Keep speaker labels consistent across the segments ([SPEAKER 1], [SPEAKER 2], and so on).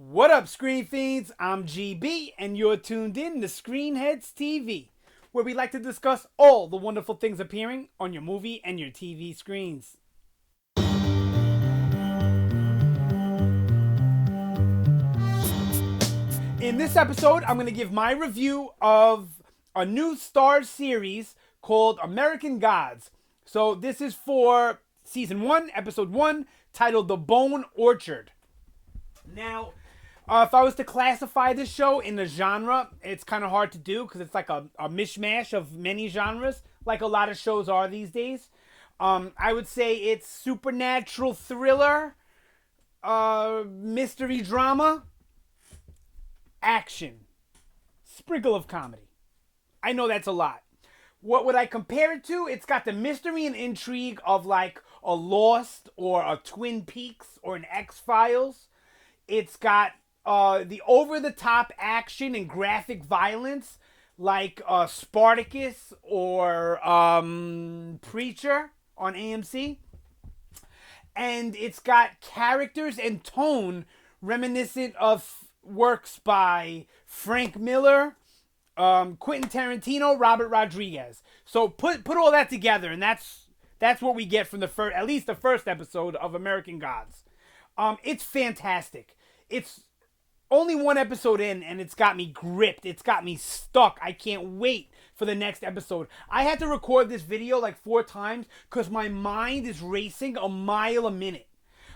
[SPEAKER 1] What up, Screen Fiends? I'm GB, and you're tuned in to Headz TV, where we like to discuss all the wonderful things appearing on your movie and your TV screens. In this episode, I'm going to give my review of a new Starz series called American Gods. So this is for Season 1, Episode 1, titled The Bone Orchard. Now, if I was to classify this show in a genre, it's kind of hard to do because it's like a mishmash of many genres, like a lot of shows are these days. I would say it's supernatural thriller, mystery drama, action, sprinkle of comedy. I know that's a lot. What would I compare it to? It's got the mystery and intrigue of like a Lost or a Twin Peaks or an X-Files. It's got the over-the-top action and graphic violence like Spartacus or Preacher on AMC. And it's got characters and tone reminiscent of works by Frank Miller, Quentin Tarantino, Robert Rodriguez. So put all that together, and that's what we get from at least the first episode of American Gods. It's fantastic. It's only one episode in, and it's got me gripped. It's got me stuck. I can't wait for the next episode. I had to record this video like 4 times because my mind is racing a mile a minute.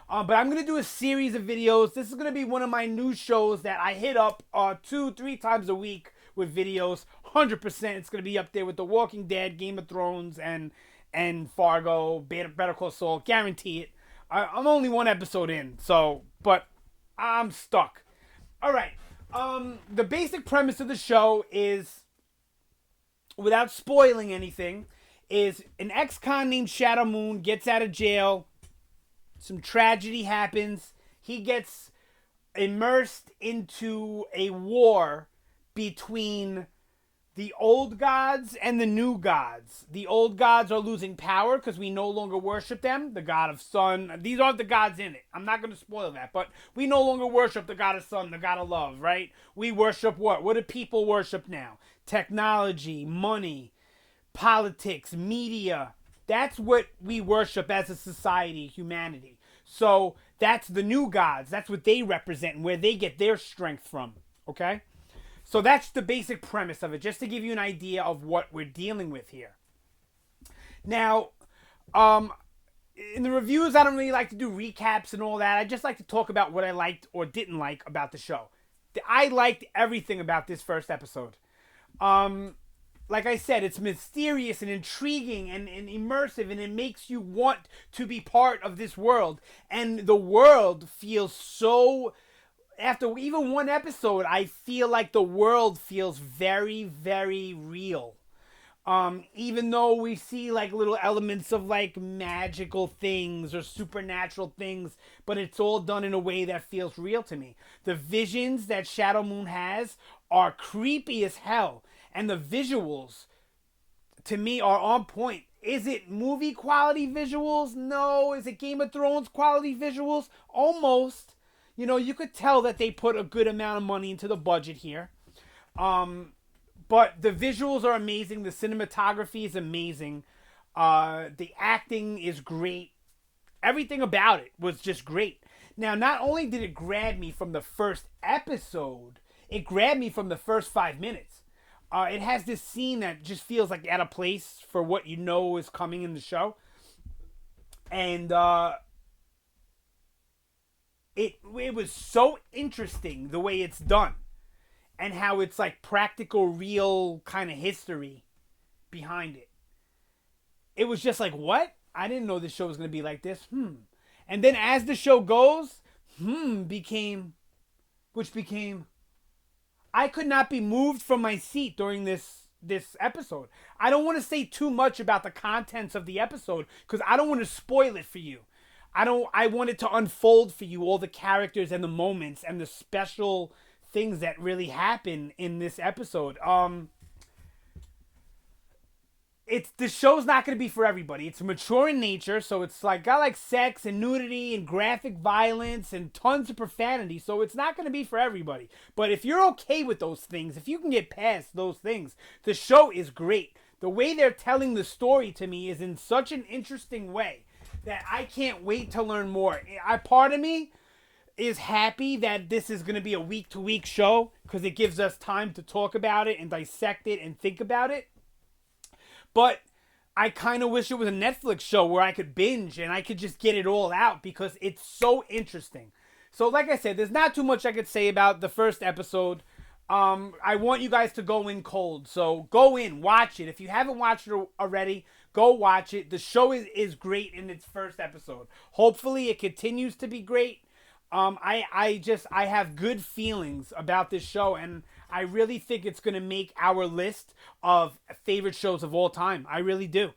[SPEAKER 1] But I'm going to do a series of videos. This is going to be one of my new shows that I hit up 2-3 times a week with videos. 100% it's going to be up there with The Walking Dead, Game of Thrones, and Fargo, Better Call Saul. Guarantee it. I'm only one episode in, but I'm stuck. All right. The basic premise of the show is, without spoiling anything, is an ex-con named Shadow Moon gets out of jail. Some tragedy happens. He gets immersed into a war between the old gods and the new gods. The old gods are losing power because we no longer worship them. The god of sun. These aren't the gods in it. I'm not going to spoil that. But we no longer worship the god of sun, the god of love, right? We worship what? What do people worship now? Technology, money, politics, media. That's what we worship as a society, humanity. So that's the new gods. That's what they represent and where they get their strength from. Okay? So that's the basic premise of it, just to give you an idea of what we're dealing with here. Now, in the reviews, I don't really like to do recaps and all that. I just like to talk about what I liked or didn't like about the show. I liked everything about this first episode. Like I said, it's mysterious and intriguing and immersive, and it makes you want to be part of this world. And the world feels so... After even one episode, I feel like the world feels very, very real. Even though we see like little elements of like magical things or supernatural things, but it's all done in a way that feels real to me. The visions that Shadow Moon has are creepy as hell. And the visuals, to me, are on point. Is it movie quality visuals? No. Is it Game of Thrones quality visuals? Almost. You know, you could tell that they put a good amount of money into the budget here. But the visuals are amazing. The cinematography is amazing. The acting is great. Everything about it was just great. Now, not only did it grab me from the first episode, it grabbed me from the first 5 minutes. It has this scene that just feels like out of place for what you know is coming in the show. And it was so interesting the way it's done. And how it's like practical, real kind of history behind it. It was just like, what? I didn't know this show was going to be like this. And then as the show goes, became... I could not be moved from my seat during this episode. I don't want to say too much about the contents of the episode because I don't want to spoil it for you. I want it to unfold for you, all the characters and the moments and the special things that really happen in this episode. the show's not going to be for everybody. It's mature in nature, so it's like got like sex and nudity and graphic violence and tons of profanity, so it's not going to be for everybody. But if you're okay with those things, if you can get past those things, the show is great. The way they're telling the story to me is in such an interesting way that I can't wait to learn more. Part of me is happy that this is going to be a week-to-week show because it gives us time to talk about it and dissect it and think about it. But I kind of wish it was a Netflix show where I could binge and I could just get it all out because it's so interesting. So like I said, there's not too much I could say about the first episode. I want you guys to go in cold. So go in, watch it. If you haven't watched it already, go watch it. The show is great in its first episode. Hopefully it continues to be great. I have good feelings about this show, and I really think it's going to make our list of favorite shows of all time. I really do.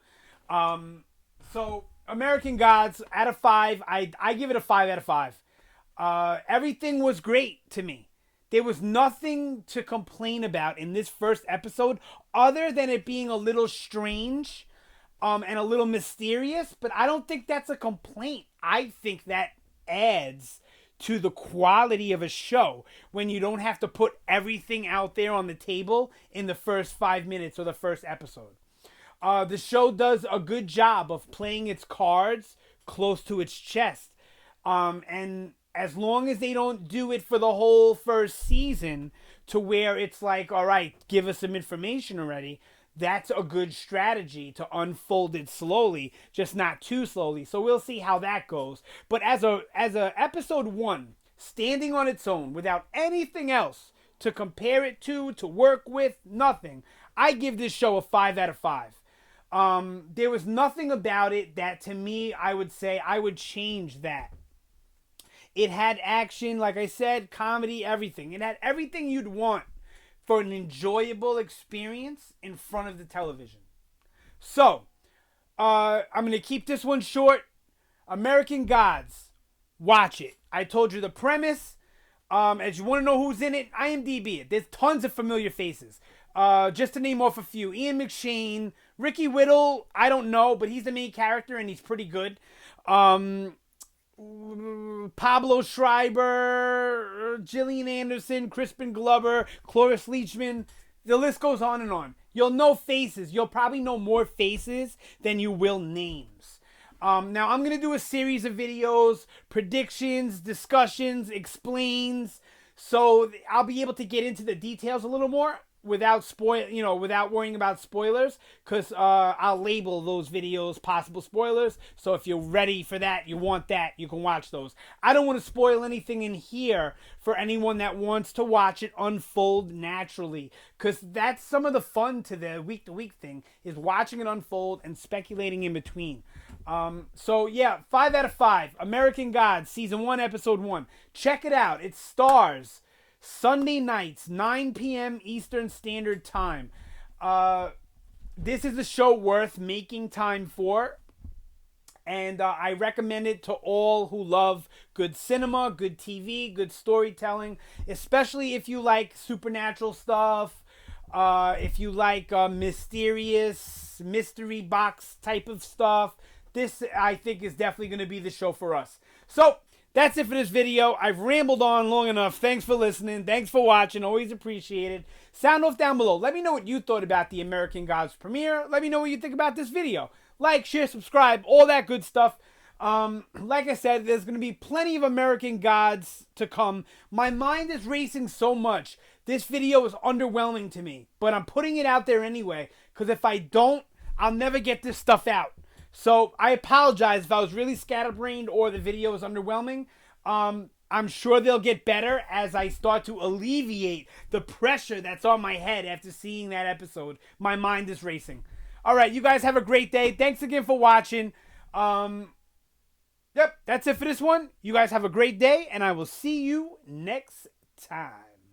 [SPEAKER 1] So American Gods, out of 5, I give it a 5 out of 5. Everything was great to me. There was nothing to complain about in this first episode other than it being a little strange and a little mysterious, but I don't think that's a complaint. I think that adds to the quality of a show when you don't have to put everything out there on the table in the first 5 minutes or the first episode. The show does a good job of playing its cards close to its chest. And as long as they don't do it for the whole first season to where it's like, all right, give us some information already, that's a good strategy to unfold it slowly, just not too slowly. So we'll see how that goes. But as a episode 1, standing on its own without anything else to compare it to work with, nothing, I give this show a 5 out of 5. There was nothing about it that to me I would say I would change that. It had action, like I said, comedy, everything. It had everything you'd want for an enjoyable experience in front of the television. So, I'm going to keep this one short. American Gods. Watch it. I told you the premise. As you want to know who's in it, IMDb it. There's tons of familiar faces. Just to name off a few. Ian McShane. Ricky Whittle, I don't know, but he's the main character and he's pretty good. Pablo Schreiber, Gillian Anderson, Crispin Glover, Cloris Leachman. The list goes on and on. You'll know faces. You'll probably know more faces than you will names. Now, I'm going to do a series of videos, predictions, discussions, explains. So I'll be able to get into the details a little more without without worrying about spoilers, because I'll label those videos possible spoilers. So if you're ready for that, you want that, you can watch those. I don't want to spoil anything in here for anyone that wants to watch it unfold naturally, because that's some of the fun to the week-to-week thing, is watching it unfold and speculating in between. So yeah, 5 out of 5. American Gods, season 1, episode 1. Check it out. It's Starz. Sunday nights, 9 p.m. Eastern Standard Time. This is a show worth making time for. And I recommend it to all who love good cinema, good TV, good storytelling. Especially if you like supernatural stuff. If you like mysterious, mystery box type of stuff. This, I think, is definitely going to be the show for us. So, that's it for this video. I've rambled on long enough. Thanks for listening. Thanks for watching. Always appreciated. Sound off down below. Let me know what you thought about the American Gods premiere. Let me know what you think about this video. Like, share, subscribe, all that good stuff. Like I said, there's going to be plenty of American Gods to come. My mind is racing so much. This video is underwhelming to me. But I'm putting it out there anyway. Because if I don't, I'll never get this stuff out. So I apologize if I was really scatterbrained or the video is underwhelming. I'm sure they'll get better as I start to alleviate the pressure that's on my head after seeing that episode. My mind is racing. All right, you guys have a great day. Thanks again for watching. Yep, that's it for this one. You guys have a great day, and I will see you next time.